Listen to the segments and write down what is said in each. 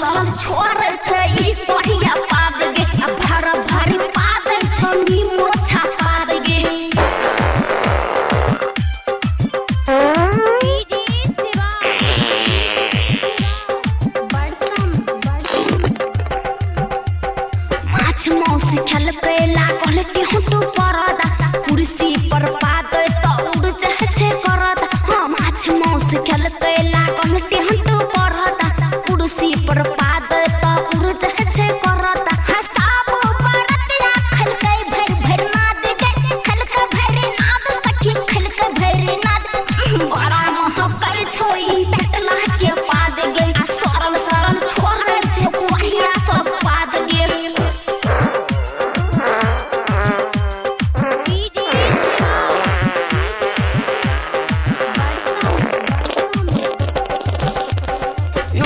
सरल छोड़ छै ई पहिया पाद गे भर भरी पाद छनी मोछा पाद गे माछ मौसी खेल पे लागल टेहटू परदा कुर्सी पर पाद त उड़ जाय छै करदा हां माछ मौसी खेल पे लागल टेहटू परदा कुर्सी पर पाद त उड़ जाय छै करदा हसाब परतिया खलकै भर भर नाद गे खलकै भर नाद सखी खलकै भर नाद बड़ा महकै छोई पेटला के पाद गे सरल सरल छोड़ छै पहिया सब पाद गे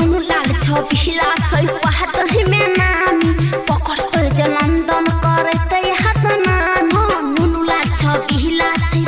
भिला छै पहाड़ में नामी पकड़ते जनंदन करते हाथ नाम नुनुला छ भिला छै